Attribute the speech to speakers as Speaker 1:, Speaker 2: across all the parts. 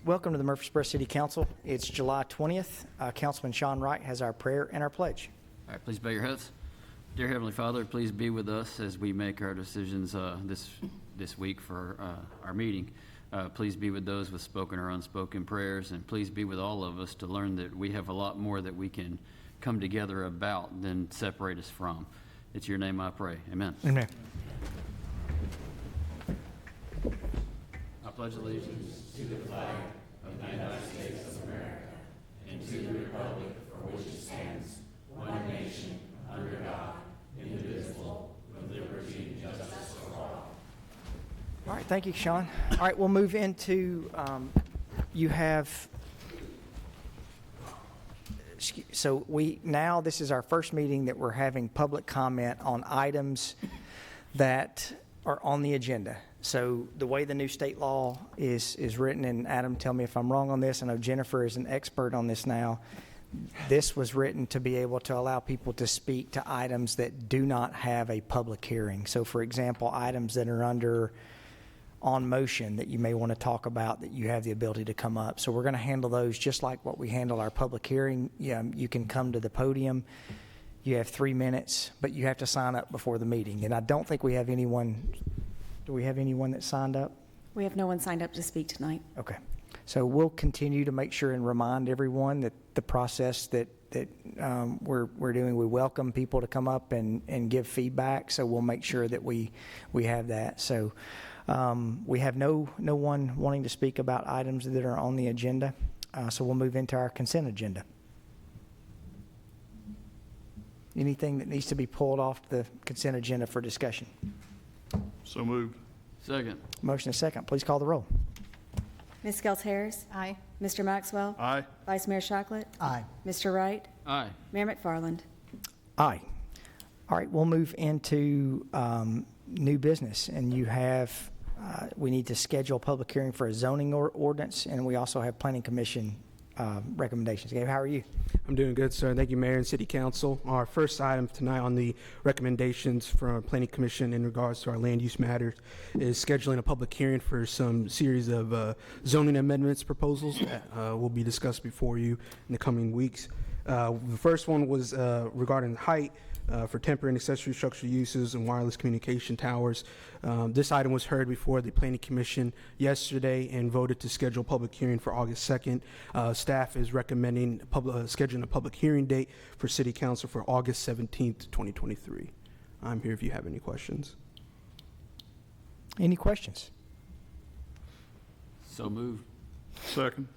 Speaker 1: Welcome to the Murfreesboro City Council. It's July 20th. Councilman Sean Wright has our prayer and our pledge.
Speaker 2: All right, please bow your heads. Dear Heavenly Father, please be with us as we make our decisions this week for our meeting. Please be with those with spoken or unspoken prayers, and please be with all of us to learn that we have a lot more that we can come together about than separate us from. It's your name I pray. Amen.
Speaker 1: Amen.
Speaker 2: I pledge allegiance to the flag of the United States of America and to the republic for which it stands, one nation, under God, indivisible, with liberty and justice for all.
Speaker 1: All right, thank you, Sean. All right, we'll move into, this is our first meeting that we're having public comment on items that are on the agenda. So the way the new state law is written, and Adam, tell me if I'm wrong on this, I know Jennifer is an expert on this now. This was written to be able to allow people to speak to items that do not have a public hearing. So for example, items that are on motion that you may want to talk about, that you have the ability to come up. So we're going to handle those just like what we handle our public hearing. You can come to the podium. You have 3 minutes, but you have to sign up before the meeting. And I don't think we have anyone. Do we have anyone that signed up?
Speaker 3: We have no one signed up to speak tonight.
Speaker 1: Okay. So we'll continue to make sure and remind everyone that the process that we're doing, we welcome people to come up and give feedback. So we'll make sure that we have that. So we have no one wanting to speak about items that are on the agenda. So we'll move into our consent agenda. Anything that needs to be pulled off the consent agenda for discussion?
Speaker 4: So moved.
Speaker 2: Second.
Speaker 1: Motion and second. Please call the roll.
Speaker 3: Ms. Gels Harris?
Speaker 5: Aye.
Speaker 3: Mr. Maxwell?
Speaker 4: Aye.
Speaker 3: Vice Mayor Shocklett?
Speaker 1: Aye.
Speaker 3: Mr. Wright?
Speaker 2: Aye.
Speaker 3: Mayor McFarland?
Speaker 1: Aye. All right, we'll move into new business, and you have, we need to schedule a public hearing for a zoning ordinance, and we also have Planning Commission recommendations. Gabe, how are you?
Speaker 6: I'm doing good, sir. Thank you, Mayor and City Council. Our first item tonight on the recommendations from Planning Commission in regards to our land use matters is scheduling a public hearing for some series of zoning amendments proposals that will be discussed before you in the coming weeks. The first one was regarding height for temporary and accessory structure uses and wireless communication towers. This item was heard before the Planning Commission yesterday and voted to schedule a public hearing for August 2nd. Staff is recommending scheduling a public hearing date for City Council for August 17th, 2023. I'm here if you have any questions.
Speaker 1: Any questions?
Speaker 2: So moved.
Speaker 4: Second.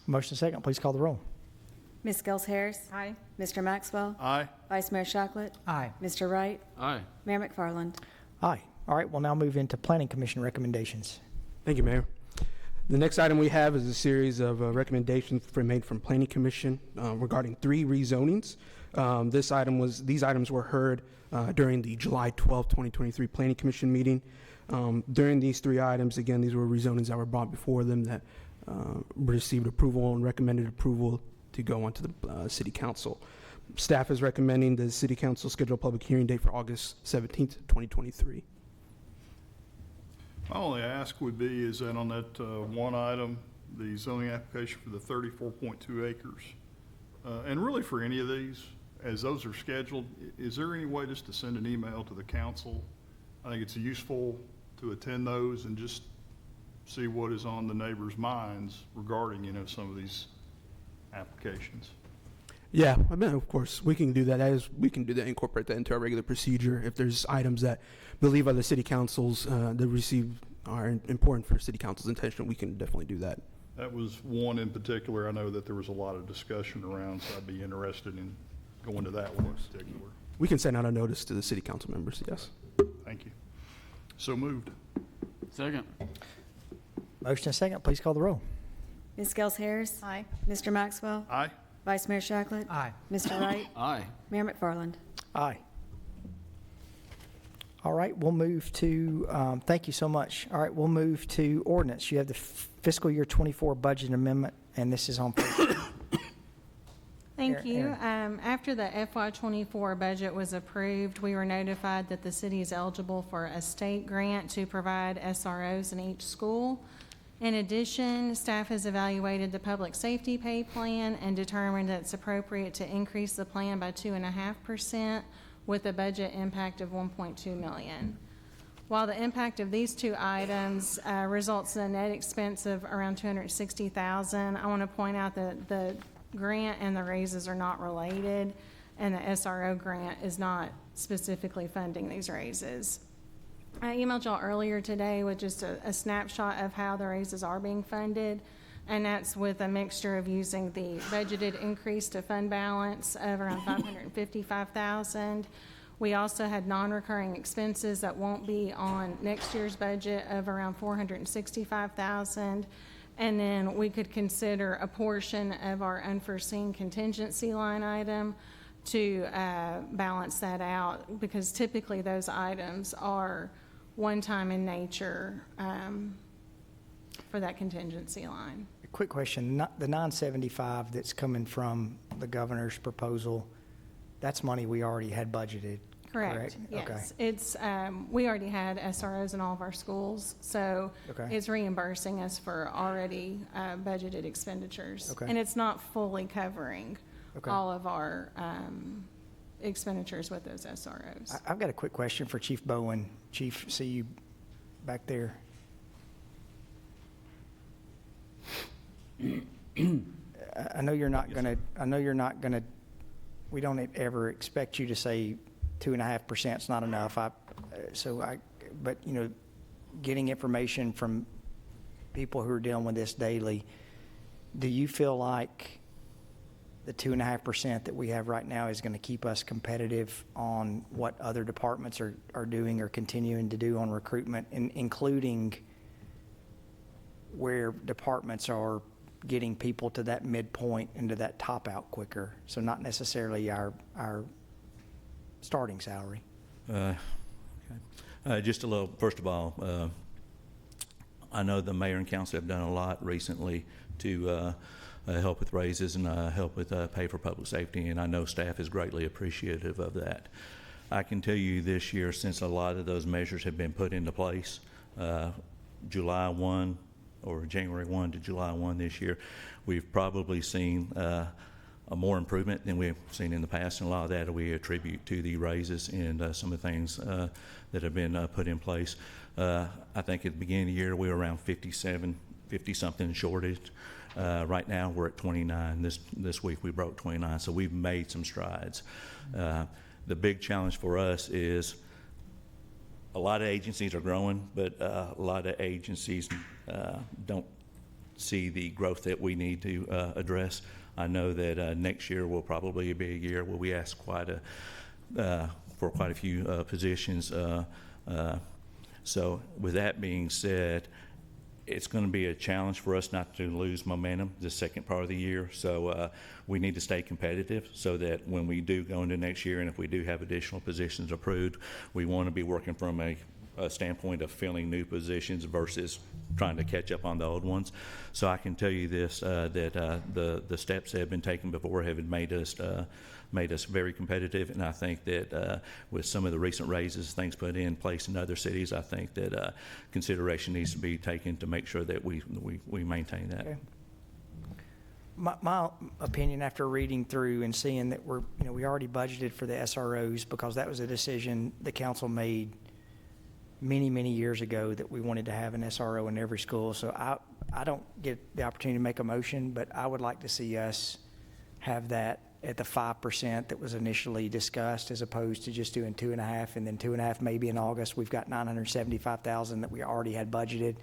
Speaker 1: Motion and second. Please call the roll.
Speaker 3: Ms. Gels Harris?
Speaker 5: Aye.
Speaker 3: Mr. Maxwell?
Speaker 4: Aye.
Speaker 3: Vice Mayor Shocklett?
Speaker 1: Aye.
Speaker 3: Mr. Wright?
Speaker 2: Aye.
Speaker 3: Mayor McFarland?
Speaker 1: Aye. All right, we'll now move into Planning Commission recommendations.
Speaker 6: Thank you, Mayor. The next item we have is a series of recommendations made from Planning Commission regarding 3 rezonings. These items were heard during the July 12, 2023 Planning Commission meeting. During these 3 items, again, these were rezonings that were brought before them that received approval and recommended approval to go onto the City Council. Staff is recommending the City Council schedule a public hearing date for August 17th, 2023.
Speaker 4: My only ask would be is that on that one item, the zoning application for the 34.2 acres, and really for any of these, as those are scheduled, is there any way just to send an email to the council? I think it's useful to attend those and just see what is on the neighbors' minds regarding, some of these applications.
Speaker 6: Yeah, I mean, of course, we can do that. Incorporate that into our regular procedure. If there's items that believe by the City Councils that are important for City Council's intention, we can definitely do that.
Speaker 4: That was one in particular. I know that there was a lot of discussion around, so I'd be interested in going to that one in particular.
Speaker 6: We can send out a notice to the City Council members, yes.
Speaker 4: Thank you. So moved.
Speaker 2: Second.
Speaker 1: Motion and second. Please call the roll.
Speaker 3: Ms. Gels Harris?
Speaker 5: Aye.
Speaker 3: Mr. Maxwell?
Speaker 4: Aye.
Speaker 3: Vice Mayor Shocklett?
Speaker 1: Aye.
Speaker 3: Mr. Wright?
Speaker 2: Aye.
Speaker 3: Mayor McFarland?
Speaker 1: Aye. All right, we'll move to, thank you so much. All right, we'll move to ordinance. You have the fiscal year 24 budget amendment, and this is on page.
Speaker 5: Thank you. After the FY24 budget was approved, we were notified that the city is eligible for a state grant to provide SROs in each school. In addition, staff has evaluated the public safety pay plan and determined that it's appropriate to increase the plan by 2.5% with a budget impact of $1.2 million. While the impact of these two items results in a net expense of around $260,000, I want to point out that the grant and the raises are not related, and the SRO grant is not specifically funding these raises. I emailed y'all earlier today with just a snapshot of how the raises are being funded, and that's with a mixture of using the budgeted increase to fund balance of around $555,000. We also had non-recurring expenses that won't be on next year's budget of around $465,000. And then we could consider a portion of our unforeseen contingency line item to balance that out, because typically those items are one-time in nature for that contingency line.
Speaker 1: Quick question, the 975 that's coming from the governor's proposal, that's money we already had budgeted, correct? Okay.
Speaker 5: Yes. It's, we already had SROs in all of our schools, so
Speaker 1: Okay.
Speaker 5: it's reimbursing us for already budgeted expenditures.
Speaker 1: Okay.
Speaker 5: And it's not fully covering
Speaker 1: Okay.
Speaker 5: all of our expenditures with those SROs.
Speaker 1: I've got a quick question for Chief Bowen. Chief, see you back there. I know you're not gonna, we don't ever expect you to say 2.5% is not enough. But you know, getting information from people who are dealing with this daily, do you feel like the 2.5% that we have right now is going to keep us competitive on what other departments are doing or continuing to do on recruitment, including where departments are getting people to that midpoint and to that top out quicker? So not necessarily our starting salary.
Speaker 7: Just a little, first of all, I know the mayor and council have done a lot recently to help with raises and help with pay for public safety, and I know staff is greatly appreciative of that. I can tell you this year, since a lot of those measures have been put into place, July 1 or January 1 to July 1 this year, we've probably seen a more improvement than we've seen in the past, and a lot of that we attribute to the raises and some of the things that have been put in place. I think at the beginning of the year we were around 50-something shortage. Right now we're at 29. This week we broke 29, so we've made some strides. The big challenge for us is a lot of agencies are growing, but a lot of agencies don't see the growth that we need to address. I know that next year will probably be a year where we ask for quite a few positions. So with that being said, it's going to be a challenge for us not to lose momentum the second part of the year. So we need to stay competitive so that when we do go into next year and if we do have additional positions approved, we want to be working from a standpoint of filling new positions versus trying to catch up on the old ones. So I can tell you this, that the steps that have been taken before have made us very competitive, and I think that with some of the recent raises, things put in place in other cities, I think that consideration needs to be taken to make sure that we maintain that.
Speaker 1: Okay. My opinion after reading through and seeing that we already budgeted for the SROs because that was a decision the council made many years ago that we wanted to have an SRO in every school. So I don't get the opportunity to make a motion, but I would like to see us have that at the 5% that was initially discussed, as opposed to just doing 2.5 and then 2.5 maybe in August. We've got $975,000 that we already had budgeted.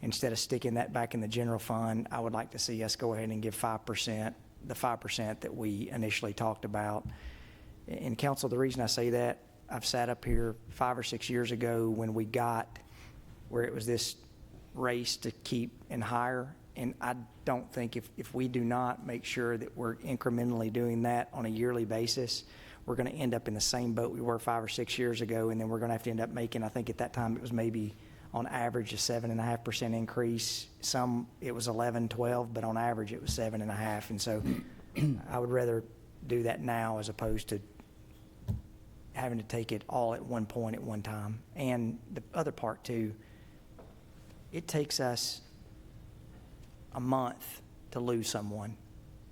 Speaker 1: Instead of sticking that back in the general fund, I would like to see us go ahead and give 5%, the 5% that we initially talked about. And council, the reason I say that, I've sat up here 5 or 6 years ago when we got where it was this race to keep and hire, and I don't think if we do not make sure that we're incrementally doing that on a yearly basis, we're going to end up in the same boat we were 5 or 6 years ago, and then we're going to have to end up making, I think at that time it was maybe on average a 7.5% increase. Some it was 11, 12, but on average it was 7.5, and so I would rather do that now as opposed to having to take it all at one point at one time. And the other part too, it takes us a month to lose someone,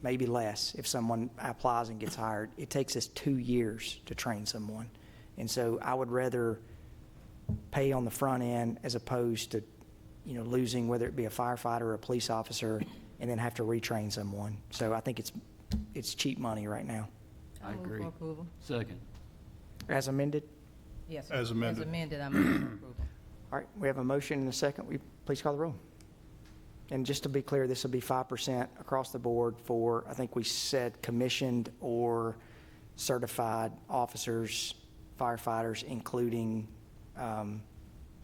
Speaker 1: maybe less if someone applies and gets hired. It takes us 2 years to train someone. And so I would rather pay on the front end as opposed to, losing, whether it be a firefighter or a police officer, and then have to retrain someone. So I think it's cheap money right now.
Speaker 2: I agree.
Speaker 8: Move for approval.
Speaker 2: Second.
Speaker 1: As amended?
Speaker 8: Yes, sir.
Speaker 4: As amended.
Speaker 8: As amended, I move for approval.
Speaker 1: All right, we have a motion and a second. Will you please call the roll? And just to be clear, this will be 5% across the board for, I think we said commissioned or certified officers, firefighters, including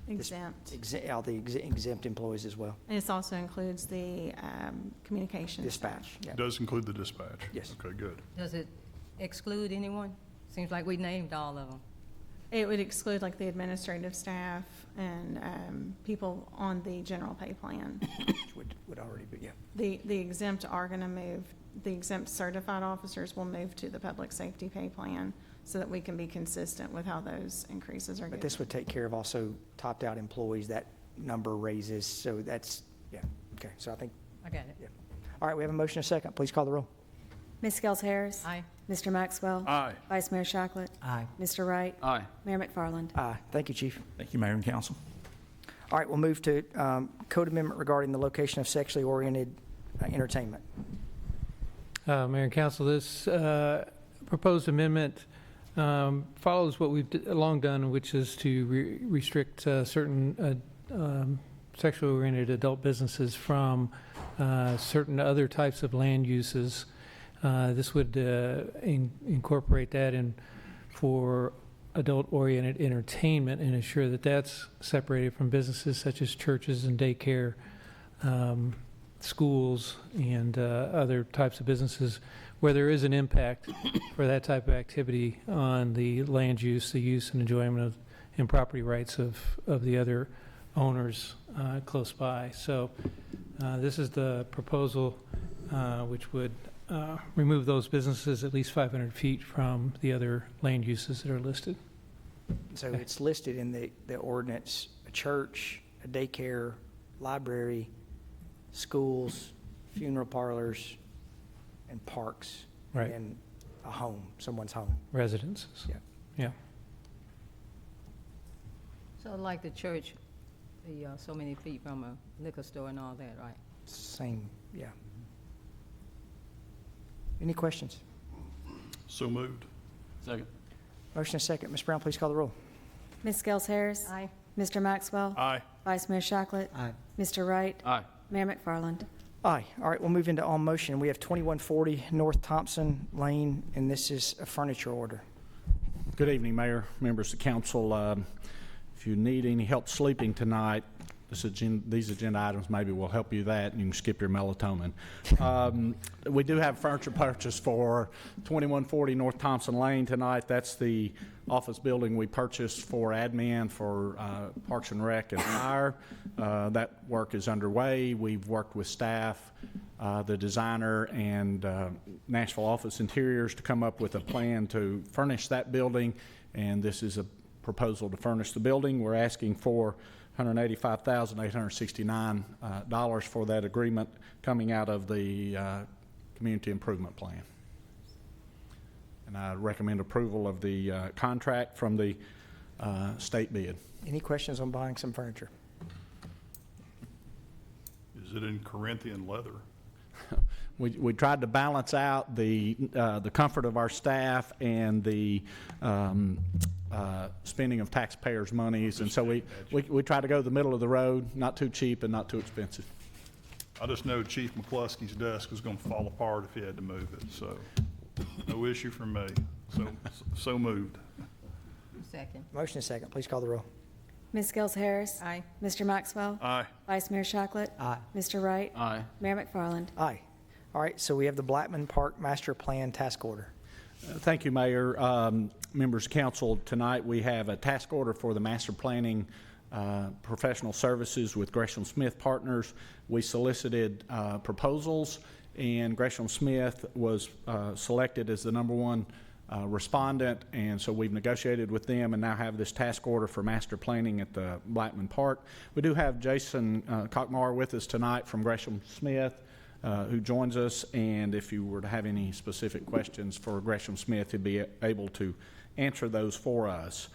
Speaker 5: Exempt.
Speaker 1: all the exempt employees as well.
Speaker 5: This also includes the communications staff.
Speaker 1: Dispatch, yeah.
Speaker 4: It does include the dispatch?
Speaker 1: Yes.
Speaker 4: Okay, good.
Speaker 8: Does it exclude anyone? Seems like we named all of them.
Speaker 5: It would exclude like the administrative staff and people on the general pay plan.
Speaker 1: Which would already be, yeah.
Speaker 5: The exempt are going to move, the exempt certified officers will move to the public safety pay plan so that we can be consistent with how those increases are
Speaker 1: But
Speaker 5: given.
Speaker 1: this would take care of also topped-out employees, that number raises, so that's, yeah, okay. So I think,
Speaker 8: I got it.
Speaker 1: all right, we have a motion and a second. Please call the roll.
Speaker 3: Ms. Gels Harris.
Speaker 8: Aye.
Speaker 3: Mr. Maxwell.
Speaker 4: Aye.
Speaker 3: Vice Mayor Shacklet.
Speaker 8: Aye.
Speaker 3: Mr. Wright.
Speaker 2: Aye.
Speaker 3: Mayor McFarland.
Speaker 1: Aye. Thank you, Chief.
Speaker 7: Thank you, Mayor and Council.
Speaker 1: All right, we'll move to code amendment regarding the location of sexually oriented entertainment.
Speaker 9: Mayor and Council, this proposed amendment follows what we've long done, which is to restrict certain sexually oriented adult businesses from certain other types of land uses. This would incorporate that in for adult-oriented entertainment and ensure that that's separated from businesses such as churches and daycare, schools, and other types of businesses where there is an impact for that type of activity on the land use, the use and enjoyment of and property rights of the other owners close by. So this is the proposal which would remove those businesses at least 500 feet from the other land uses that are listed.
Speaker 1: So it's listed in the ordinance, a church, a daycare, library, schools, funeral parlors, and parks.
Speaker 9: Right.
Speaker 1: And a home, someone's home.
Speaker 9: Residences.
Speaker 1: Yeah.
Speaker 9: Yeah.
Speaker 8: So like the church, the so many feet from a liquor store and all that, right?
Speaker 1: Same, yeah. Any questions?
Speaker 4: So moved.
Speaker 2: Second.
Speaker 1: Motion and second. Ms. Brown, please call the roll.
Speaker 3: Ms. Gels Harris.
Speaker 8: Aye.
Speaker 3: Mr. Maxwell.
Speaker 4: Aye.
Speaker 3: Vice Mayor Shacklet.
Speaker 1: Aye.
Speaker 3: Mr. Wright.
Speaker 2: Aye.
Speaker 3: Mayor McFarland.
Speaker 1: Aye. All right, we'll move into on motion. We have 2140 North Thompson Lane, and this is a furniture order.
Speaker 10: Good evening, Mayor, members of council. If you need any help sleeping tonight, these agenda items maybe will help you that, and you can skip your melatonin. We do have furniture purchase for 2140 North Thompson Lane tonight. That's the office building we purchased for admin for Parks and Rec and Fire. That work is underway. We've worked with staff, the designer, and Nashville Office Interiors to come up with a plan to furnish that building, and this is a proposal to furnish the building. We're asking for $185,869 for that agreement coming out of the Community Improvement Plan. And I recommend approval of the contract from the state bid.
Speaker 1: Any questions on buying some furniture?
Speaker 4: Is it in Corinthian leather?
Speaker 10: We tried to balance out the comfort of our staff and the spending of taxpayers' monies, and so we try to go the middle of the road, not too cheap and not too expensive.
Speaker 4: I just know Chief McCluskey's desk was going to fall apart if he had to move it, so no issue from me. So moved.
Speaker 8: Second.
Speaker 1: Motion and second. Please call the roll.
Speaker 3: Ms. Gels Harris.
Speaker 8: Aye.
Speaker 3: Mr. Maxwell.
Speaker 4: Aye.
Speaker 3: Vice Mayor Shacklet.
Speaker 1: Aye.
Speaker 3: Mr. Wright.
Speaker 2: Aye.
Speaker 3: Mayor McFarland.
Speaker 1: Aye. All right, so we have the Blackman Park Master Plan Task Order.
Speaker 10: Thank you, Mayor. Members of council, tonight we have a task order for the master planning professional services with Gresham Smith Partners. We solicited proposals, and Gresham Smith was selected as the #1 respondent, and so we've negotiated with them and now have this task order for master planning at the Blackman Park. We do have Jason Cockmar with us tonight from Gresham Smith, who joins us, and if you were to have any specific questions for Gresham Smith, he'd be able to answer those for us.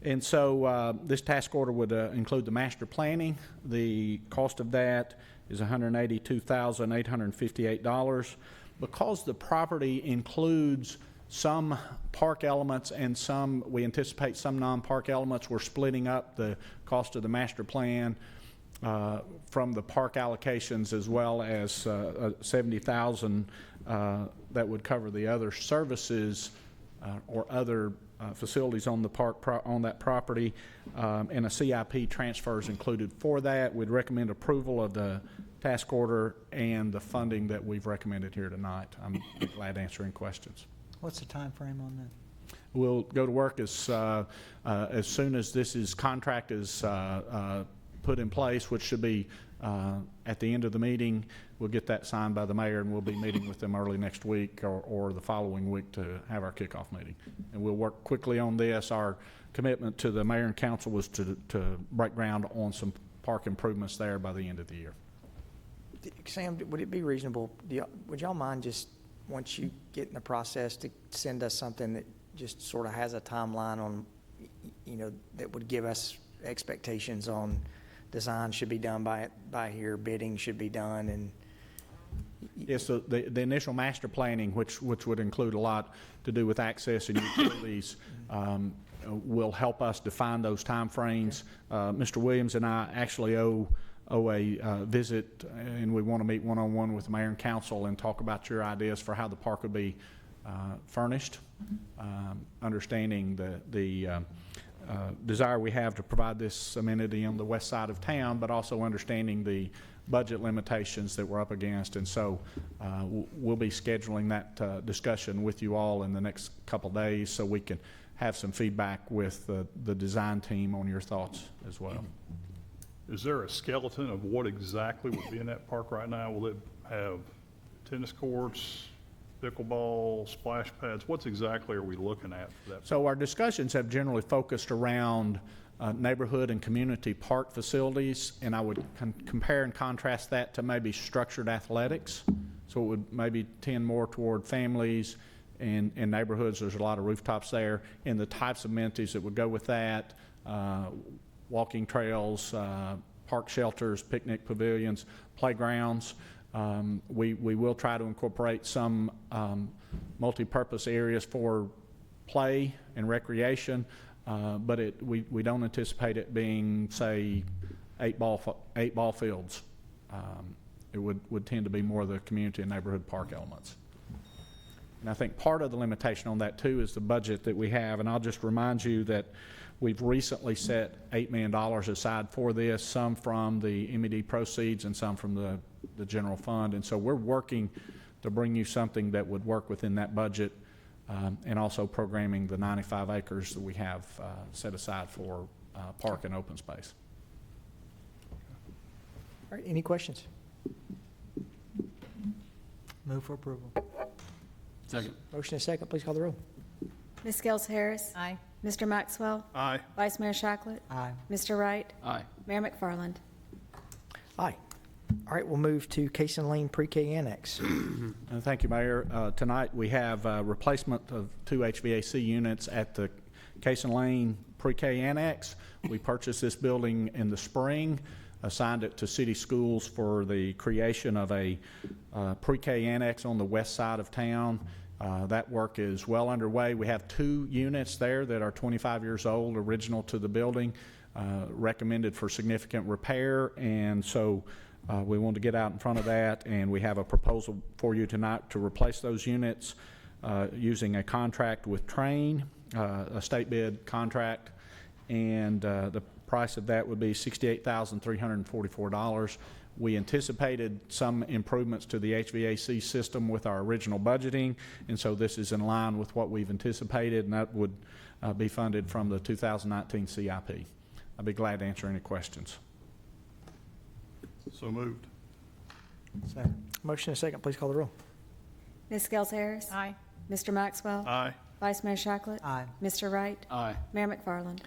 Speaker 10: And so this task order would include the master planning. The cost of that is $182,858. Because the property includes some park elements and some, we anticipate some non-park elements, we're splitting up the cost of the master plan from the park allocations, as well as $70,000 that would cover the other services or other facilities on the park on that property, and a CIP transfer is included for that. We'd recommend approval of the task order and the funding that we've recommended here tonight. I'm glad to answer any questions.
Speaker 1: What's the time frame on that?
Speaker 10: We'll go to work as soon as this contract is put in place, which should be at the end of the meeting. We'll get that signed by the mayor, and we'll be meeting with them early next week or the following week to have our kickoff meeting. And we'll work quickly on this. Our commitment to the mayor and council was to break ground on some park improvements there by the end of the year.
Speaker 1: Sam, would it be reasonable, would y'all mind just, once you get in the process, to send us something that just sort of has a timeline on, that would give us expectations on design should be done by here, bidding should be done, and
Speaker 10: yes, so the initial master planning, which would include a lot to do with access and utilities, will help us define those timeframes. Mr. Williams and I actually owe a visit, and we want to meet one-on-one with the mayor and council and talk about your ideas for how the park would be furnished, understanding the desire we have to provide this amenity on the west side of town, but also understanding the budget limitations that we're up against. And so we'll be scheduling that discussion with you all in the next couple days so we can have some feedback with the design team on your thoughts as well.
Speaker 4: Is there a skeleton of what exactly would be in that park right now? Will it have tennis courts, pickleball, splash pads? What's exactly are we looking at for that?
Speaker 10: So our discussions have generally focused around neighborhood and community park facilities, and I would compare and contrast that to maybe structured athletics. So it would maybe tend more toward families and neighborhoods. There's a lot of rooftops there, and the types of amenities that would go with that, walking trails, park shelters, picnic pavilions, playgrounds. We will try to incorporate some multi-purpose areas for play and recreation, but we don't anticipate it being, say, eight ball fields. It would tend to be more of the community and neighborhood park elements. And I think part of the limitation on that too is the budget that we have, and I'll just remind you that we've recently set $8 million aside for this, some from the MED proceeds and some from the general fund. And so we're working to bring you something that would work within that budget, and also programming the 95 acres that we have set aside for park and open space.
Speaker 1: All right, any questions? Move for approval.
Speaker 2: Second.
Speaker 1: Motion is second, please call the roll.
Speaker 3: Ms. Gels Harris.
Speaker 8: Aye.
Speaker 3: Mr. Maxwell.
Speaker 4: Aye.
Speaker 3: Vice Mayor Shacklett.
Speaker 1: Aye.
Speaker 3: Mr. Wright.
Speaker 2: Aye.
Speaker 3: Mayor McFarland.
Speaker 1: Aye. All right, we'll move to Cason Lane Pre-K Annex.
Speaker 10: Thank you, Mayor. Tonight we have replacement of 2 HVAC units at the Cason Lane Pre-K Annex. We purchased this building in the spring, assigned it to City Schools for the creation of a Pre-K Annex on the west side of town. That work is well underway. We have 2 units there that are 25 years old, original to the building, recommended for significant repair, and so we want to get out in front of that, and we have a proposal for you tonight to replace those units using a contract with Trane, a state bid contract, and the price of that would be $68,344. We anticipated some improvements to the HVAC system with our original budgeting, and so this is in line with what we've anticipated, and that would be funded from the 2019 CIP. I'd be glad to answer any questions.
Speaker 4: So moved.
Speaker 1: Motion is second, please call the roll.
Speaker 3: Ms. Gels Harris.
Speaker 8: Aye.
Speaker 3: Mr. Maxwell.
Speaker 4: Aye.
Speaker 3: Vice Mayor Shacklet.
Speaker 1: Aye.
Speaker 3: Mr. Wright.
Speaker 2: Aye.
Speaker 3: Mayor McFarland.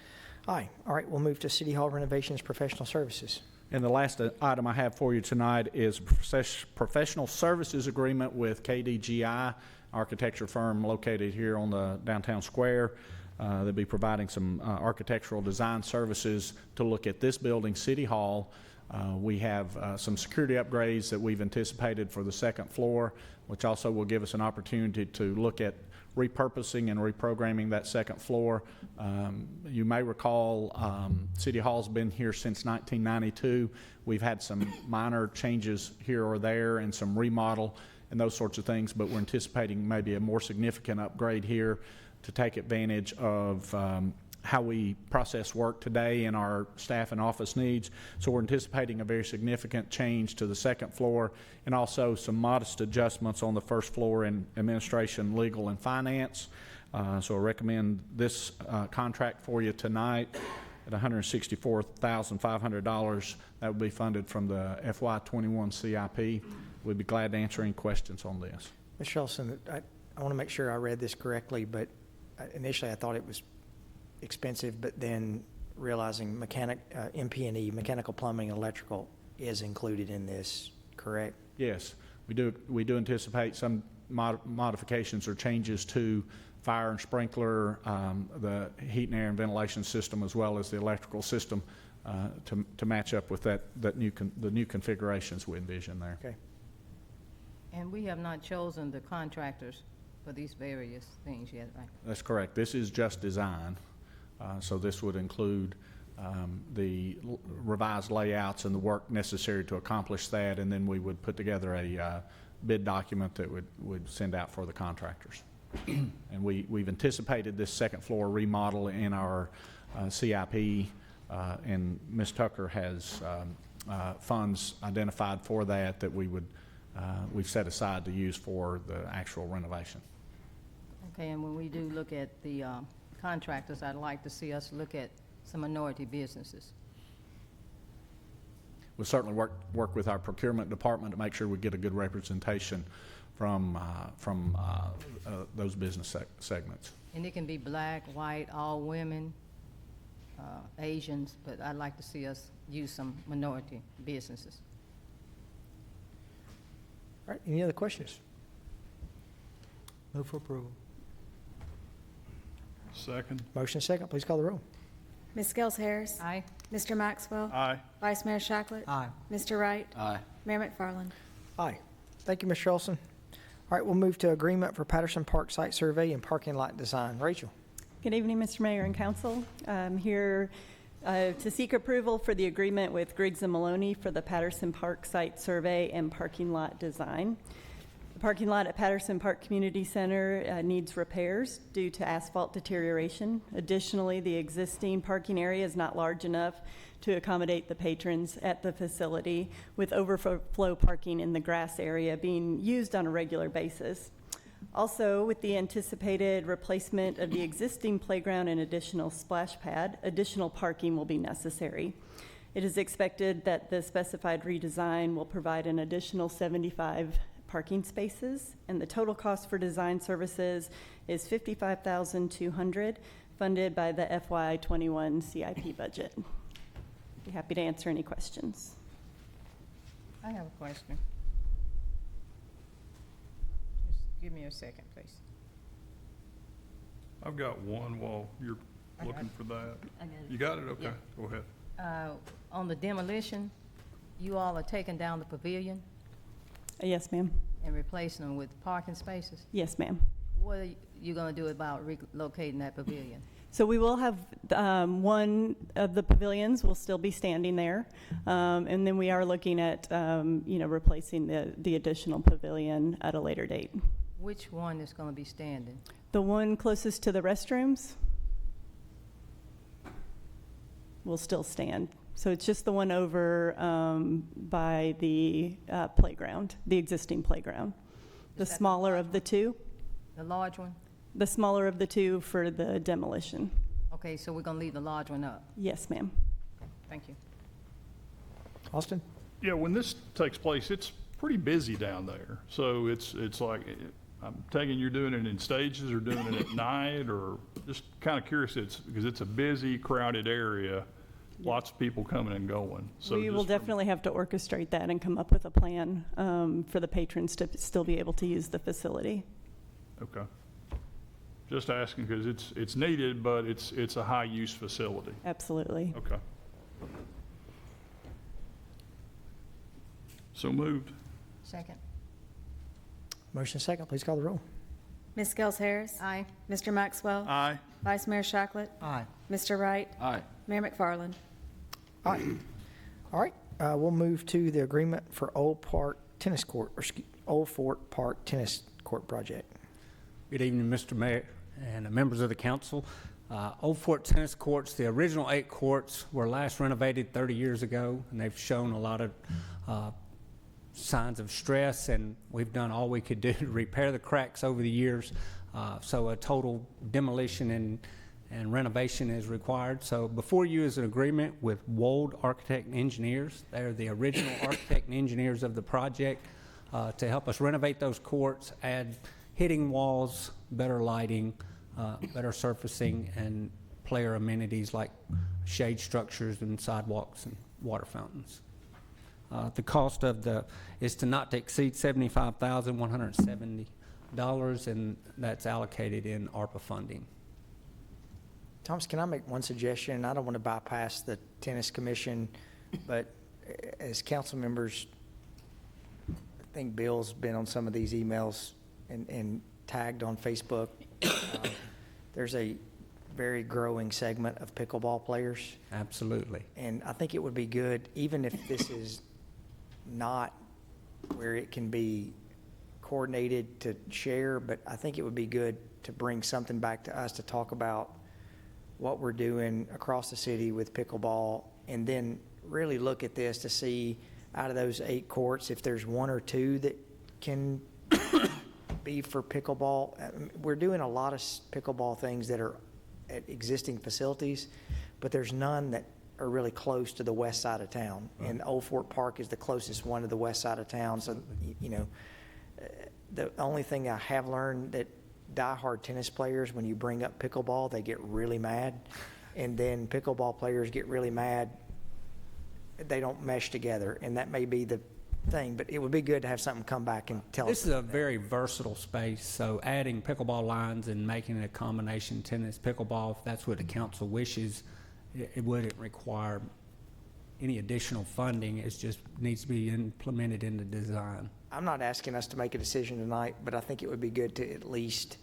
Speaker 1: Aye. All right, we'll move to City Hall renovations, professional services.
Speaker 10: And the last item I have for you tonight is professional services agreement with KDGI, architecture firm located here on the downtown square. They'll be providing some architectural design services to look at this building, City Hall. We have some security upgrades that we've anticipated for the second floor, which also will give us an opportunity to look at repurposing and reprogramming that second floor. You may recall City Hall's been here since 1992. We've had some minor changes here or there and some remodel and those sorts of things, but we're anticipating maybe a more significant upgrade here to take advantage of how we process work today and our staff and office needs. So we're anticipating a very significant change to the second floor and also some modest adjustments on the first floor in administration, legal, and finance. So I recommend this contract for you tonight at $164,500. That would be funded from the FY21 CIP. We'd be glad to answer any questions on this.
Speaker 1: Mr. Ellison, I want to make sure I read this correctly, but initially I thought it was expensive, but then realizing MP&E, mechanical, plumbing, and electrical is included in this, correct?
Speaker 10: Yes, we do anticipate some modifications or changes to fire and sprinkler, the heat and air and ventilation system, as well as the electrical system to match up with the new configurations we envision there.
Speaker 1: Okay.
Speaker 8: And we have not chosen the contractors for these various things yet, right?
Speaker 10: That's correct. This is just design. So this would include the revised layouts and the work necessary to accomplish that, and then we would put together a bid document that would send out for the contractors. And we've anticipated this second floor remodel in our CIP, and Ms. Tucker has funds identified for that we've set aside to use for the actual renovation.
Speaker 8: Okay, and when we do look at the contractors, I'd like to see us look at some minority businesses.
Speaker 10: We'll certainly work with our procurement department to make sure we get a good representation from those business segments.
Speaker 8: And it can be black, white, all women, Asians, but I'd like to see us use some minority businesses.
Speaker 1: All right, any other questions?
Speaker 11: Move for approval.
Speaker 4: Second.
Speaker 1: Motion second, please call the roll.
Speaker 3: Ms. Gels Harris.
Speaker 8: Aye.
Speaker 3: Mr. Maxwell.
Speaker 4: Aye.
Speaker 3: Vice Mayor Shacklet.
Speaker 11: Aye.
Speaker 3: Mr. Wright.
Speaker 2: Aye.
Speaker 3: Mayor McFarland.
Speaker 1: Aye. Thank you, Mr. Ellison. All right, we'll move to agreement for Patterson Park site survey and parking lot design. Rachel.
Speaker 12: Good evening, Mr. Mayor and Council. I'm here to seek approval for the agreement with Griggs & Maloney for the Patterson Park site survey and parking lot design. The parking lot at Patterson Park Community Center needs repairs due to asphalt deterioration. Additionally, the existing parking area is not large enough to accommodate the patrons at the facility, with overflow parking in the grass area being used on a regular basis. Also, with the anticipated replacement of the existing playground and additional splash pad, additional parking will be necessary. It is expected that the specified redesign will provide an additional 75 parking spaces, and the total cost for design services is $55,200, funded by the FY21 CIP budget. Be happy to answer any questions.
Speaker 8: I have a question. Just give me a second, please.
Speaker 4: I've got one while you're
Speaker 8: I got
Speaker 4: looking
Speaker 8: it.
Speaker 4: for that.
Speaker 8: I got it.
Speaker 4: You got it? Okay,
Speaker 8: Yeah.
Speaker 4: go ahead.
Speaker 8: On the demolition, you all are taking down the pavilion
Speaker 12: Yes, ma'am.
Speaker 8: and replacing them with parking spaces?
Speaker 12: Yes, ma'am.
Speaker 8: What are you going to do about relocating that pavilion?
Speaker 12: So we will have one of the pavilions will still be standing there, and then we are looking at replacing the additional pavilion at a later date.
Speaker 8: Which one is going to be standing?
Speaker 12: The one closest to the restrooms will still stand. So it's just the one over by the playground, the existing playground. The
Speaker 8: Is that the
Speaker 12: smaller of the two.
Speaker 8: The large one?
Speaker 12: The smaller of the two for the demolition.
Speaker 8: Okay, so we're going to leave the large one up.
Speaker 12: Yes, ma'am.
Speaker 8: Thank you.
Speaker 1: Austin?
Speaker 4: Yeah, when this takes place, it's pretty busy down there. So it's like, I'm taking you're doing it in stages or doing it at night, or just kind of curious, because it's a busy, crowded area, lots of people coming and going. So
Speaker 12: We will
Speaker 4: just from-
Speaker 12: definitely have to orchestrate that and come up with a plan for the patrons to still be able to use the facility.
Speaker 4: Okay. Just asking because it's needed, but it's a high-use facility.
Speaker 12: Absolutely.
Speaker 4: Okay. So moved.
Speaker 8: Second.
Speaker 1: Motion second, please call the roll.
Speaker 3: Ms. Gels Harris.
Speaker 8: Aye.
Speaker 3: Mr. Maxwell.
Speaker 4: Aye.
Speaker 3: Vice Mayor Shacklet.
Speaker 1: Aye.
Speaker 3: Mr. Wright.
Speaker 2: Aye.
Speaker 3: Mayor McFarland.
Speaker 1: Aye. All right, we'll move to the agreement for Old Fort Park Tennis Court project.
Speaker 11: Good evening, Mr. Mayor and members of the council. Old Fort Tennis Courts, the original 8 courts were last renovated 30 years ago, and they've shown a lot of signs of stress, and we've done all we could do to repair the cracks over the years. So a total demolition and renovation is required. So before you is an agreement with Wold Architect and Engineers. They're the original architect and engineers of the project to help us renovate those courts, add hitting walls, better lighting, better surfacing, and player amenities like shade structures and sidewalks and water fountains. The cost of is to not to exceed $75,170, and that's allocated in ARPA funding.
Speaker 1: Thomas, can I make one suggestion? I don't want to bypass the tennis commission, but as council members, I think Bill's been on some of these emails and tagged on Facebook. There's a very growing segment of pickleball players.
Speaker 11: Absolutely.
Speaker 1: And I think it would be good, even if this is not where it can be coordinated to share, but I think it would be good to bring something back to us to talk about what we're doing across the city with pickleball, and then really look at this to see out of those 8 courts, if there's 1 or 2 that can be for pickleball. We're doing a lot of pickleball things that are at existing facilities, but there's none that are really close to the west side of town. And Old Fort Park is the closest one to the west side of town. So, you know, the only thing I have learned that diehard tennis players, when you bring up pickleball, they get really mad. And then pickleball players get really mad. They don't mesh together. And that may be the thing, but it would be good to have something come back and tell us.
Speaker 11: This is a very versatile space, so adding pickleball lines and making it a combination tennis pickleball, if that's what the council wishes, it wouldn't require any additional funding. It just needs to be implemented in the design.
Speaker 1: I'm not asking us to make a decision tonight, but I think it would be good to at least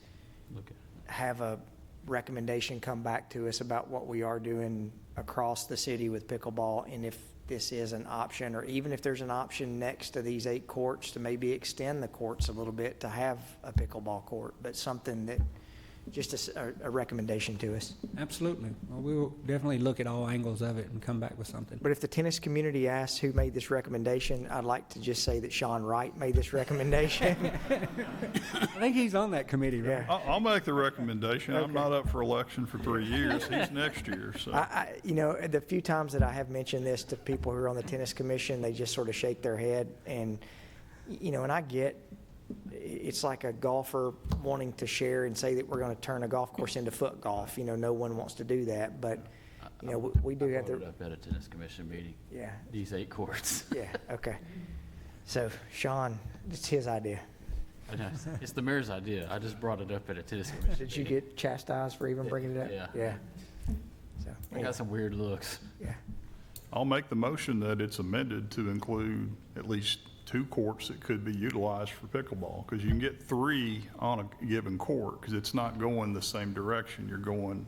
Speaker 1: have a recommendation come back to us about what we are doing across the city with pickleball, and if this is an option, or even if there's an option next to these 8 courts to maybe extend the courts a little bit to have a pickleball court, but something that, just a recommendation to us.
Speaker 11: Absolutely. Well, we will definitely look at all angles of it and come back with something.
Speaker 1: But if the tennis community asks who made this recommendation, I'd like to just say that Sean Wright made this recommendation.
Speaker 11: I think he's on that committee, right?
Speaker 1: Yeah.
Speaker 4: I'll make the recommendation. I'm
Speaker 1: Okay.
Speaker 4: not up for election for 3 years. He's next year, so.
Speaker 1: You know, the few times that I have mentioned this to people who are on the tennis commission, they just sort of shake their head. And, you know, and I get, it's like a golfer wanting to share and say that we're going to turn a golf course into foot golf. You know, no one wants to do that, but, you know, we do have
Speaker 2: I brought
Speaker 1: the,
Speaker 2: it up at a tennis commission meeting,
Speaker 1: yeah,
Speaker 2: these 8 courts.
Speaker 1: yeah, okay. So, Sean, it's his idea.
Speaker 2: I know. It's the mayor's idea. I just brought it up at a tennis commission.
Speaker 1: Did you
Speaker 2: meeting.
Speaker 1: get chastised for even bringing it up?
Speaker 2: Yeah.
Speaker 1: Yeah. So,
Speaker 2: I got some weird looks.
Speaker 1: yeah.
Speaker 4: I'll make the motion that it's amended to include at least 2 courts that could be utilized for pickleball, because you can get 3 on a given court, because it's not going the same direction. You're going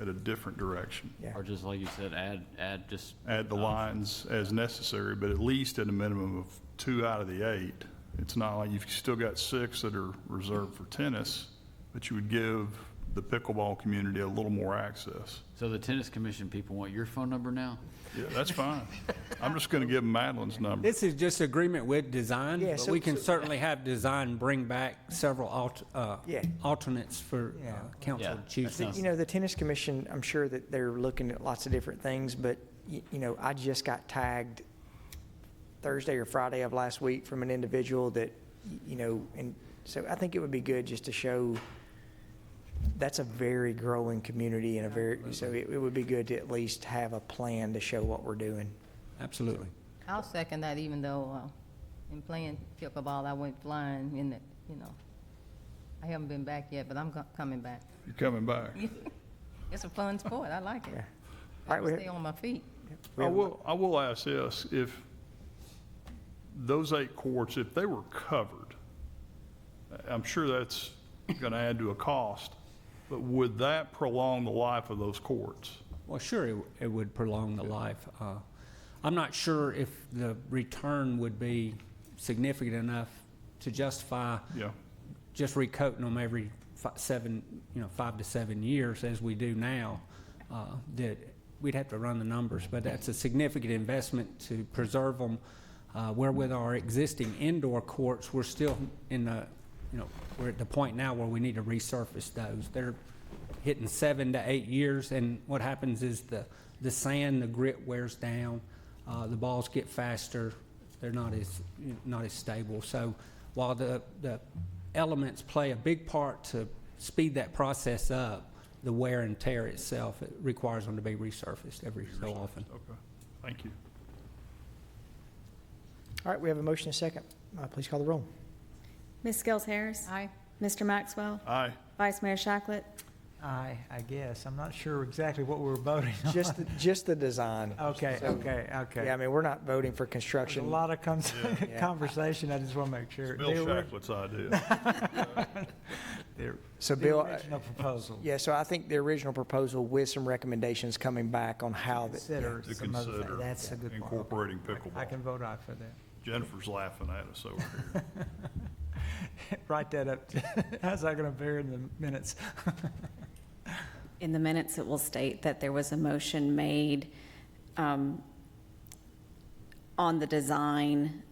Speaker 4: at a different direction.
Speaker 1: Yeah.
Speaker 2: Or just like you said, add just.
Speaker 4: Add the lines as necessary, but at least at a minimum of 2 out of the 8. It's not like you've still got 6 that are reserved for tennis, but you would give the pickleball community a little more access.
Speaker 2: So the tennis commission people want your phone number now?
Speaker 4: Yeah, that's fine. I'm just going to give them Madeline's number.
Speaker 11: This is just agreement with design,
Speaker 1: Yeah,
Speaker 11: but
Speaker 1: so-
Speaker 11: we can
Speaker 1: so-
Speaker 11: certainly have design bring back several
Speaker 1: Yeah.
Speaker 11: alternates for
Speaker 1: Yeah.
Speaker 11: council
Speaker 2: Yeah,
Speaker 11: to choose
Speaker 2: that
Speaker 11: from.
Speaker 1: You know, the tennis commission, I'm sure that they're looking at lots of different things, but, you know, I just got tagged Thursday or Friday of last week from an individual that, you know, and So I think it would be good just to show that's a very growing community and so it would be good to at least have a plan to show what we're doing.
Speaker 11: Absolutely.
Speaker 8: I'll second that, even though in playing pickleball, I went flying in the, I haven't been back yet, but I'm coming back.
Speaker 4: You're coming back.
Speaker 8: It's a fun sport. I like it.
Speaker 1: Yeah.
Speaker 8: I
Speaker 1: All right,
Speaker 8: stay on my feet.
Speaker 4: I will ask this, if those 8 courts, if they were covered, I'm sure that's going to add to a cost, but would that prolong the life of those courts?
Speaker 11: Well, sure, it would prolong the life. I'm not sure if the return would be significant enough to justify
Speaker 4: Yeah.
Speaker 11: just recoating them every 5 to 7 years as we do now. That we'd have to run the numbers, but that's a significant investment to preserve them. Where with our existing indoor courts, we're still in the, we're at the point now where we need to resurface those. They're hitting 7 to 8 years, and what happens is the sand, the grit wears down, the balls get faster, they're not as stable. So while the elements play a big part to speed that process up, the wear and tear itself, it requires them to be resurfaced every so often.
Speaker 4: Okay, thank you.
Speaker 1: All right, we have a motion and a second. Please call the roll.
Speaker 3: Ms. Skels Harris.
Speaker 8: Aye.
Speaker 3: Mr. Maxwell.
Speaker 4: Aye.
Speaker 3: Vice Mayor Shacklet.
Speaker 13: I guess. I'm not sure exactly what we were voting on.
Speaker 1: Just the design.
Speaker 13: Okay.
Speaker 1: Yeah, I mean, we're not voting for
Speaker 13: There's
Speaker 1: construction.
Speaker 13: a lot of conversation. I just want to make sure.
Speaker 4: Bill Shacklett's idea.
Speaker 1: So
Speaker 13: The
Speaker 1: Bill,
Speaker 13: original proposal.
Speaker 1: yeah, so I think the original proposal with some recommendations coming back on how that.
Speaker 13: Consider
Speaker 4: To
Speaker 13: some other things.
Speaker 4: consider
Speaker 13: That's a good point.
Speaker 4: incorporating
Speaker 13: I
Speaker 4: pickleball.
Speaker 13: can vote aye for that.
Speaker 4: Jennifer's laughing at us over here.
Speaker 13: Write that up. How's that going to appear in the minutes?
Speaker 14: In the minutes, it will state that there was a motion made on the design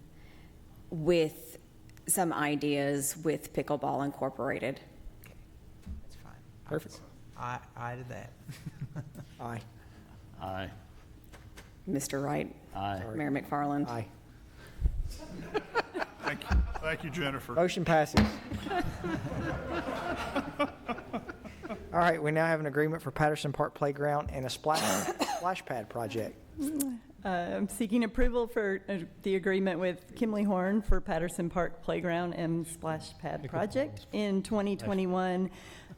Speaker 14: with some ideas with pickleball incorporated.
Speaker 13: That's fine.
Speaker 1: Perfect.
Speaker 13: Aye to that.
Speaker 1: Aye.
Speaker 2: Aye.
Speaker 14: Mr. Wright?
Speaker 2: Aye.
Speaker 14: Mayor McFarland?
Speaker 1: Aye.
Speaker 4: Thank you, Jennifer.
Speaker 1: Motion passes. All right, we now have an agreement for Patterson Park Playground and a splash pad project.
Speaker 12: I'm seeking approval for the agreement with Kimley Horn for Patterson Park Playground and Splash Pad Project. In 2021,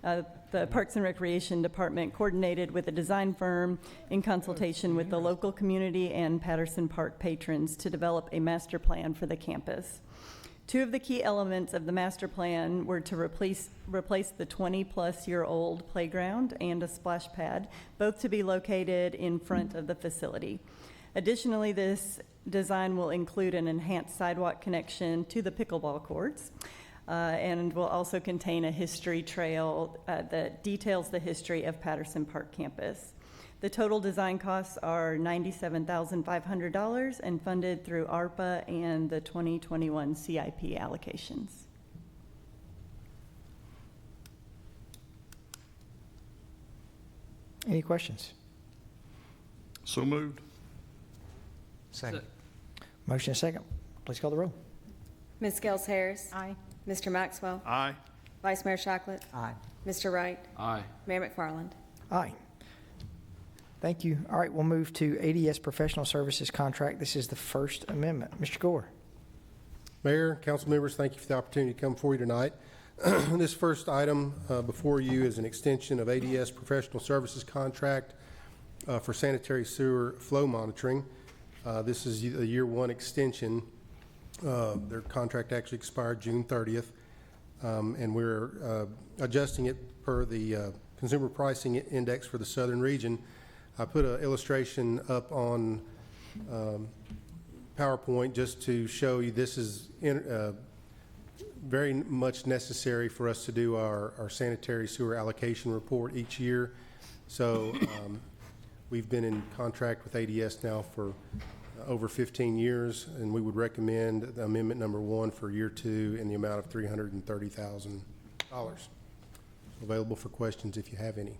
Speaker 12: the Parks and Recreation Department coordinated with a design firm in consultation with the local community and Patterson Park patrons to develop a master plan for the campus. Two of the key elements of the master plan were to replace the 20-plus-year-old playground and a splash pad, both to be located in front of the facility. Additionally, this design will include an enhanced sidewalk connection to the pickleball courts and will also contain a history trail that details the history of Patterson Park campus. The total design costs are $97,500 and funded through ARPA and the 2021 CIP allocations.
Speaker 1: Any questions?
Speaker 4: So moved.
Speaker 13: Second.
Speaker 1: Motion and second. Please call the roll.
Speaker 3: Ms. Skels Harris.
Speaker 8: Aye.
Speaker 3: Mr. Maxwell.
Speaker 4: Aye.
Speaker 3: Vice Mayor Shacklet.
Speaker 13: Aye.
Speaker 3: Mr. Wright.
Speaker 2: Aye.
Speaker 3: Mayor McFarland.
Speaker 1: Aye. Thank you. All right, we'll move to ADS Professional Services Contract. This is the First Amendment. Mr. Gore.
Speaker 15: Mayor, council members, thank you for the opportunity to come before you tonight. This first item before you is an extension of ADS Professional Services Contract for sanitary sewer flow monitoring. This is a year one extension. Their contract actually expired June 30th, and we're adjusting it per the Consumer Pricing Index for the Southern Region. I put an illustration up on PowerPoint just to show you this is very much necessary for us to do our sanitary sewer allocation report each year. So we've been in contract with ADS now for over 15 years, and we would recommend amendment number 1 for year 2 in the amount of $330,000. Available for questions if you have any.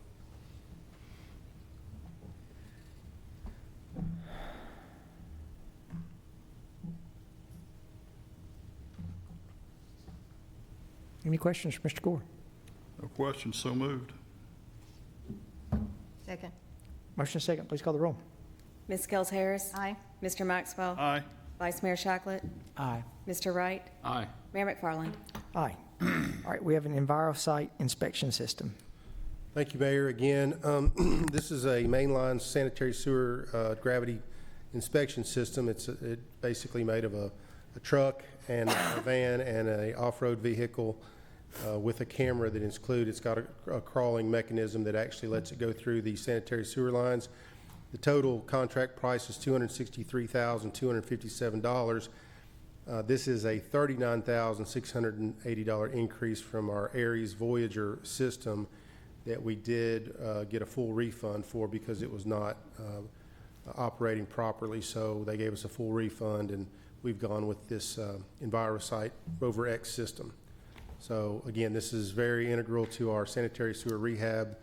Speaker 1: Any questions for Mr. Gore?
Speaker 4: No question, so moved.
Speaker 8: Second.
Speaker 1: Motion and second, please call the roll.
Speaker 3: Ms. Gels Harris.
Speaker 8: Aye.
Speaker 3: Mr. Maxwell.
Speaker 4: Aye.
Speaker 3: Vice Mayor Shacklet.
Speaker 13: Aye.
Speaker 3: Mr. Wright.
Speaker 2: Aye.
Speaker 3: Mayor McFarland.
Speaker 1: Aye. All right, we have an EnviroSite inspection system.
Speaker 15: Thank you, Mayor. Again, this is a mainline sanitary sewer gravity inspection system. It's basically made of a truck and a van and a off-road vehicle with a camera that is included. It's got a crawling mechanism that actually lets it go through the sanitary sewer lines. The total contract price is $263,257. This is a $39,680 increase from our Aries Voyager system that we did get a full refund for because it was not operating properly. So they gave us a full refund, and we've gone with this EnviroSite Rover X system. So again, this is very integral to our sanitary sewer rehab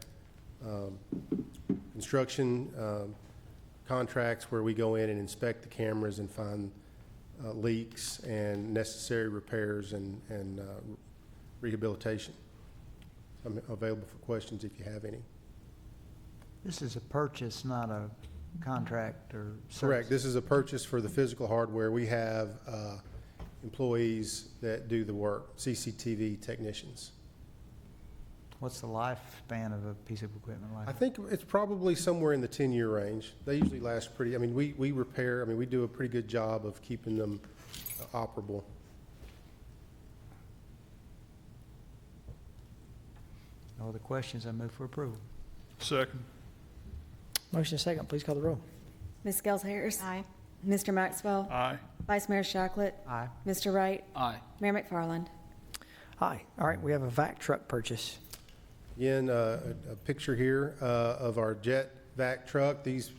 Speaker 15: construction contracts, where we go in and inspect the cameras and find leaks and necessary repairs and rehabilitation. I'm available for questions if you have any.
Speaker 13: This is a purchase, not a contract or service.
Speaker 15: Correct. This is a purchase for the physical hardware. We have employees that do the work, CCTV technicians.
Speaker 13: What's the lifespan of a piece of equipment like
Speaker 15: I
Speaker 13: that?
Speaker 15: think it's probably somewhere in the 10-year range. They usually last pretty, I mean, we repair, I mean, we do a pretty good job of keeping them operable.
Speaker 13: No other questions, I move for approval.
Speaker 4: Second.
Speaker 1: Motion and second, please call the roll.
Speaker 3: Ms. Gels Harris.
Speaker 8: Aye.
Speaker 3: Mr. Maxwell.
Speaker 4: Aye.
Speaker 3: Vice Mayor Shacklet.
Speaker 13: Aye.
Speaker 3: Mr. Wright.
Speaker 2: Aye.
Speaker 3: Mayor McFarland.
Speaker 1: Aye. All right, we have a vac truck purchase.
Speaker 15: Again, a picture here of our jet vac truck. These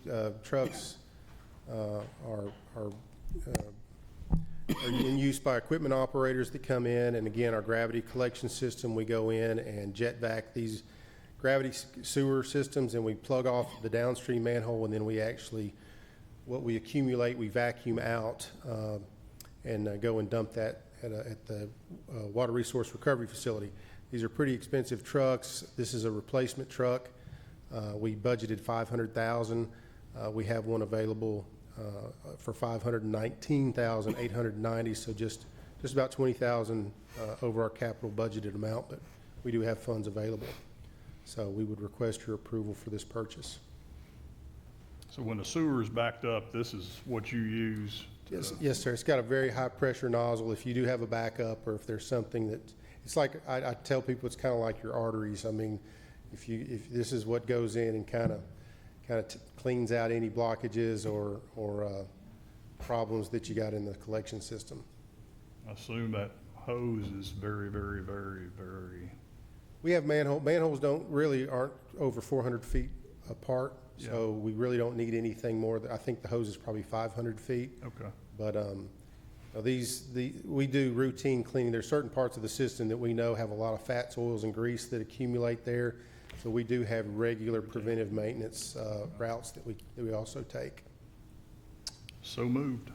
Speaker 15: trucks are in use by equipment operators that come in, and again, our gravity collection system, we go in and jet vac these gravity sewer systems, and we plug off the downstream manhole, and then we actually, what we accumulate, we vacuum out and go and dump that at the Water Resource Recovery Facility. These are pretty expensive trucks. This is a replacement truck. We budgeted $500,000. We have one available for $519,890, so just about $20,000 over our capital budgeted amount, but we do have funds available. So we would request your approval for this purchase.
Speaker 4: So when the sewer is backed up, this is what you use?
Speaker 15: Yes, sir. It's got a very high pressure nozzle. If you do have a backup, or if there's something that, it's like, I tell people it's kind of like your arteries. I mean, if this is what goes in and kind of cleans out any blockages or problems that you got in the collection system.
Speaker 4: I assume that hose is very, very, very, very.
Speaker 15: We have manholes aren't over 400 feet apart, so we really don't need anything more. I think the hose is probably 500 feet.
Speaker 4: Okay.
Speaker 15: But we do routine cleaning. There's certain parts of the system that we know have a lot of fats, oils, and grease that accumulate there. So we do have regular preventive maintenance routes that we also take.
Speaker 4: So moved.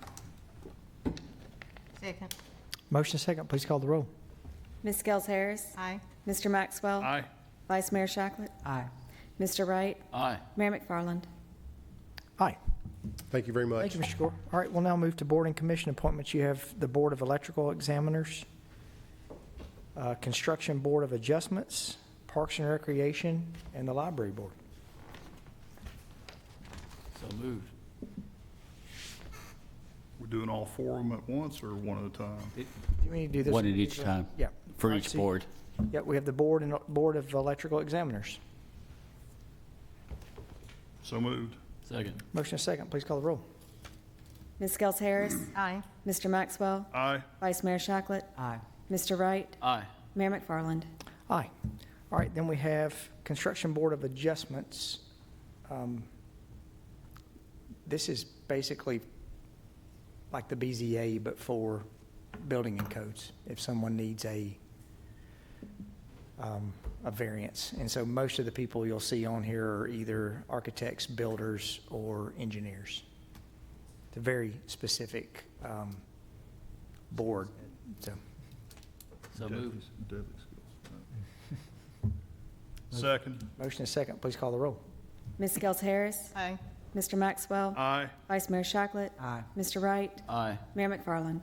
Speaker 8: Second.
Speaker 1: Motion and second, please call the roll.
Speaker 3: Ms. Gels Harris.
Speaker 8: Aye.
Speaker 3: Mr. Maxwell.
Speaker 4: Aye.
Speaker 3: Vice Mayor Shacklet.
Speaker 13: Aye.
Speaker 3: Mr. Wright.
Speaker 2: Aye.
Speaker 3: Mayor McFarland.
Speaker 1: Aye.
Speaker 15: Thank you very much.
Speaker 1: Thank you, Mr. Gore. All right, we'll now move to board and commission appointments. You have the Board of Electrical Examiners, Construction Board of Adjustments, Parks and Recreation, and the Library Board.
Speaker 2: So moved.
Speaker 4: We're doing all four of them at once or one at a time?
Speaker 1: Do you mean to do this?
Speaker 2: One at each time.
Speaker 1: Yeah.
Speaker 2: For
Speaker 1: All right,
Speaker 2: each
Speaker 1: so-
Speaker 2: board.
Speaker 1: Yeah, we have the Board of Electrical Examiners.
Speaker 4: So moved.
Speaker 2: Second.
Speaker 1: Motion and second, please call the roll.
Speaker 3: Ms. Gels Harris.
Speaker 8: Aye.
Speaker 3: Mr. Maxwell.
Speaker 4: Aye.
Speaker 3: Vice Mayor Shacklet.
Speaker 13: Aye.
Speaker 3: Mr. Wright.
Speaker 2: Aye.
Speaker 3: Mayor McFarland.
Speaker 1: Aye. All right, then we have Construction Board of Adjustments. This is basically like the BZA, but for building and codes, if someone needs a variance. And so most of the people you'll see on here are either architects, builders, or engineers. It's a very specific board, so.
Speaker 2: So moved.
Speaker 4: Deadly skills. Second.
Speaker 1: Motion is second. Please call the roll.
Speaker 3: Ms. Gels Harris.
Speaker 8: Aye.
Speaker 3: Mr. Maxwell.
Speaker 4: Aye.
Speaker 3: Vice Mayor Shacklet.
Speaker 13: Aye.
Speaker 3: Mr. Wright.
Speaker 2: Aye.
Speaker 3: Mayor McFarland.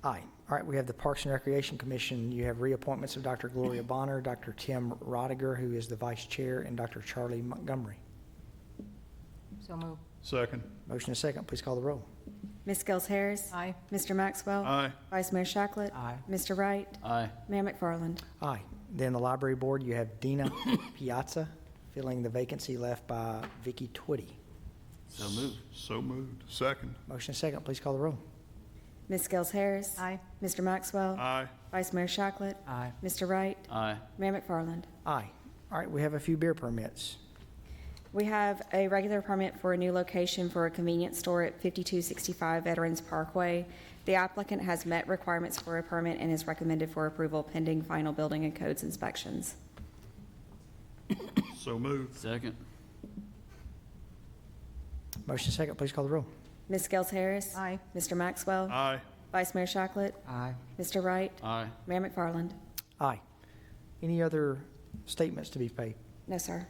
Speaker 1: Aye. All right, we have the Parks and Recreation Commission. You have reappointments of Dr. Gloria Bonner, Dr. Tim Rodiger, who is the vice chair, and Dr. Charlie Montgomery.
Speaker 8: So move.
Speaker 4: Second.
Speaker 1: Motion is second. Please call the roll.
Speaker 3: Ms. Gels Harris.
Speaker 8: Aye.
Speaker 3: Mr. Maxwell.
Speaker 4: Aye.
Speaker 3: Vice Mayor Shacklet.
Speaker 13: Aye.
Speaker 3: Mr. Wright.
Speaker 2: Aye.
Speaker 3: Mayor McFarland.
Speaker 1: Aye. Then the Library Board, you have Dina Piazza, filling the vacancy left by Vicky Twitty.
Speaker 2: So moved.
Speaker 4: So moved. Second.
Speaker 1: Motion is second. Please call the roll.
Speaker 3: Ms. Gels Harris.
Speaker 8: Aye.
Speaker 3: Mr. Maxwell.
Speaker 4: Aye.
Speaker 3: Vice Mayor Shacklet.
Speaker 13: Aye.
Speaker 3: Mr. Wright.
Speaker 2: Aye.
Speaker 3: Mayor McFarland.
Speaker 1: Aye. All right, we have a few beer permits.
Speaker 3: We have a regular permit for a new location for a convenience store at 5265 Veterans Parkway. The applicant has met requirements for a permit and is recommended for approval pending final building and codes inspections.
Speaker 4: So moved.
Speaker 2: Second.
Speaker 1: Motion is second. Please call the roll.
Speaker 3: Ms. Gels Harris.
Speaker 8: Aye.
Speaker 3: Mr. Maxwell.
Speaker 4: Aye.
Speaker 3: Vice Mayor Shacklet.
Speaker 13: Aye.
Speaker 3: Mr. Wright.
Speaker 2: Aye.
Speaker 3: Mayor McFarland.
Speaker 1: Aye. Any other statements to be made?
Speaker 3: No, sir.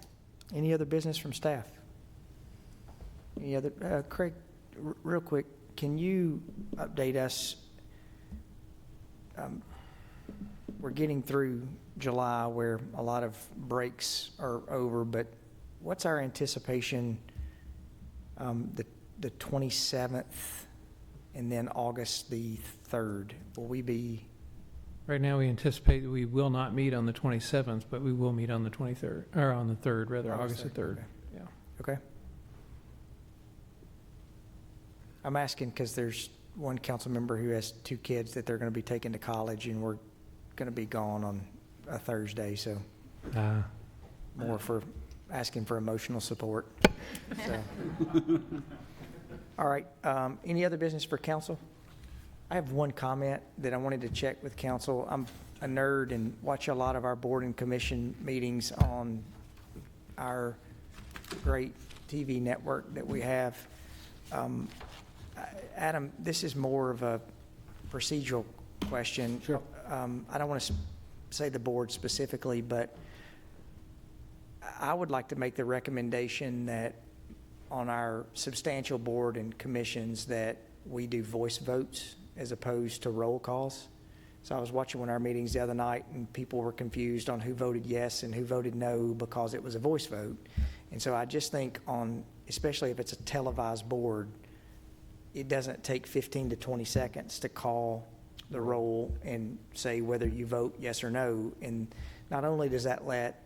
Speaker 1: Any other business from staff? Any other, Craig, real quick, can you update us? We're getting through July where a lot of breaks are over, but what's our anticipation, the 27th and then August the 3rd? Will we be,
Speaker 9: Right now, we anticipate that we will not meet on the 27th, but we will meet on the 23rd, or on the 3rd, rather, August the 3rd.
Speaker 1: Okay.
Speaker 9: Yeah.
Speaker 1: okay? I'm asking because there's one council member who has 2 kids that they're going to be taking to college, and we're going to be gone on a Thursday, so more for asking for emotional support. So. All right, any other business for council? I have one comment that I wanted to check with council. I'm a nerd and watch a lot of our board and commission meetings on our great TV network that we have. Adam, this is more of a procedural question.
Speaker 11: Sure.
Speaker 1: I don't want to say the board specifically, but I would like to make the recommendation that on our substantial board and commissions that we do voice votes as opposed to roll calls. So I was watching one of our meetings the other night, and people were confused on who voted yes and who voted no because it was a voice vote. And so I just think on, especially if it's a televised board, it doesn't take 15 to 20 seconds to call the roll and say whether you vote yes or no. And not only does that let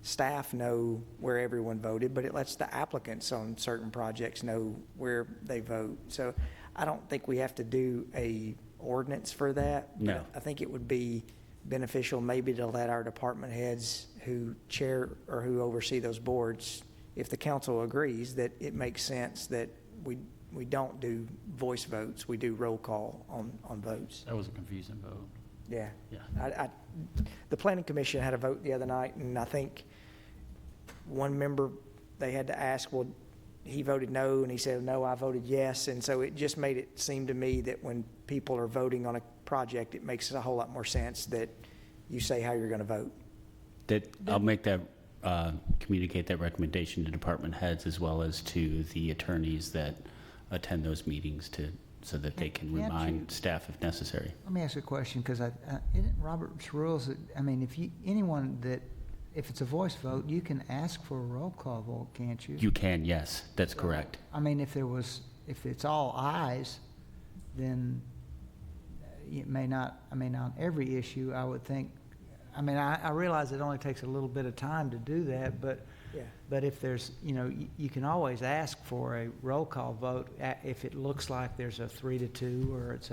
Speaker 1: staff know where everyone voted, but it lets the applicants on certain projects know where they vote. So I don't think we have to do a ordinance for that.
Speaker 16: No.
Speaker 1: But I think it would be beneficial maybe to let our department heads who chair or who oversee those boards, if the council agrees that it makes sense that we don't do voice votes, we do roll call on votes.
Speaker 2: That was a confusing vote.
Speaker 1: Yeah.
Speaker 2: Yeah.
Speaker 1: The planning commission had a vote the other night, and I think one member, they had to ask, well, he voted no, and he said, no, I voted yes. And so it just made it seem to me that when people are voting on a project, it makes a whole lot more sense that you say how you're going to vote.
Speaker 16: I'll make that, communicate that recommendation to department heads as well as to the attorneys that attend those meetings so that they can
Speaker 13: Can't
Speaker 16: remind
Speaker 13: you-
Speaker 16: staff if necessary.
Speaker 13: Let me ask you a question, because isn't Robert's rules, if it's a voice vote, you can ask for a roll call vote, can't you?
Speaker 16: You can, yes, that's correct.
Speaker 13: I mean, if it's all ayes, then it may not, on every issue, I would think, I realize it only takes a little bit of time to do that, but
Speaker 1: Yeah.
Speaker 13: but if there's, you can always ask for a roll call vote if it looks like there's a 3-2 or it's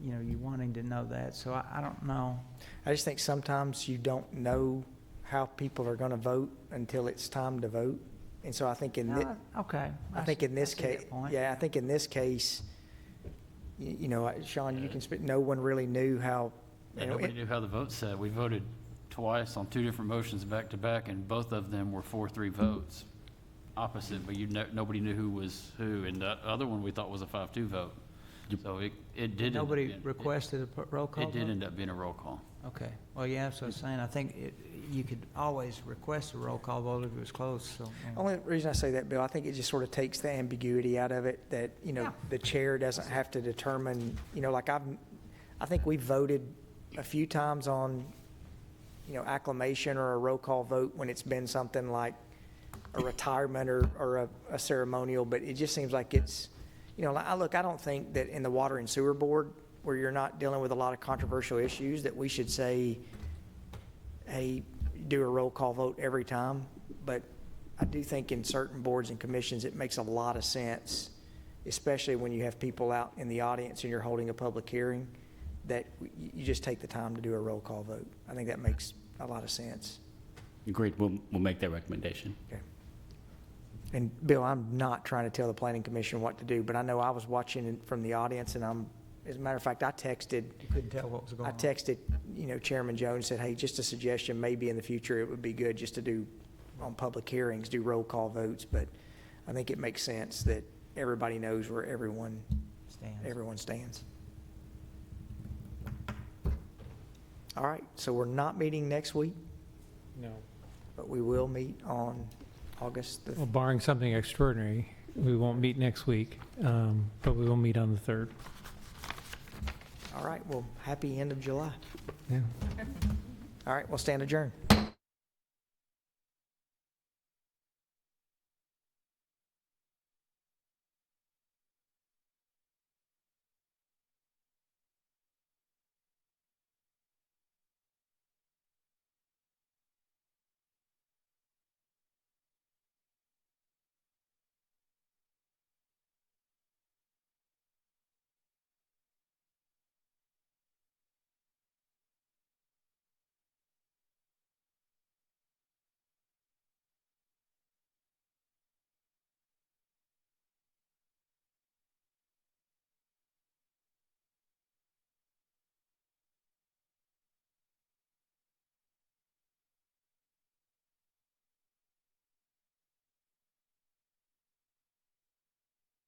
Speaker 13: you wanting to know that. So I don't know.
Speaker 1: I just think sometimes you don't know how people are going to vote until it's time to vote. And so I think in this,
Speaker 13: Okay.
Speaker 1: I think in this
Speaker 13: see that
Speaker 1: case,
Speaker 13: point.
Speaker 1: yeah, I think in this case, Sean, you can speak, no one really knew how.
Speaker 2: Yeah, nobody knew how the vote said. We voted twice on 2 different motions back to back, and both of them were 4-3 votes opposite, but nobody knew who was who. And the other one we thought was a 5-2 vote. So it did.
Speaker 13: Nobody requested a roll call
Speaker 2: It did
Speaker 13: vote?
Speaker 2: end up being a roll call.
Speaker 13: Okay, well, yeah, that's what I was saying, I think you could always request a roll call vote if it was close, so. yeah.
Speaker 1: Only reason I say that, Bill, I think it just sort of takes the ambiguity out of it, that,
Speaker 13: Yeah.
Speaker 1: the chair doesn't have to determine, like I think we voted a few times on, acclamation or a roll call vote when it's been something like a retirement or a ceremonial, but it just seems like it's, I don't think that in the Water and Sewer Board, where you're not dealing with a lot of controversial issues, that we should say, hey, do a roll call vote every time. But I do think in certain boards and commissions, it makes a lot of sense, especially when you have people out in the audience and you're holding a public hearing, that you just take the time to do a roll call vote. I think that makes a lot of sense.
Speaker 16: Agreed. We'll make that recommendation.
Speaker 1: Okay. And Bill, I'm not trying to tell the planning commission what to do, but I know I was watching it from the audience, and as a matter of fact, I texted.
Speaker 13: You couldn't tell what was going
Speaker 1: I
Speaker 13: on.
Speaker 1: texted, Chairman Jones, said, hey, just a suggestion, maybe in the future it would be good just to do, on public hearings, do roll call votes, but I think it makes sense that everybody knows where everyone stands. All right, so we're not meeting next week,
Speaker 9: No.
Speaker 1: but we will meet on August the,
Speaker 9: Well, barring something extraordinary, we won't meet next week, but we will meet on the 3rd.
Speaker 1: all right, well, happy end of July.
Speaker 9: Yeah.
Speaker 1: All right, we'll stand adjourned.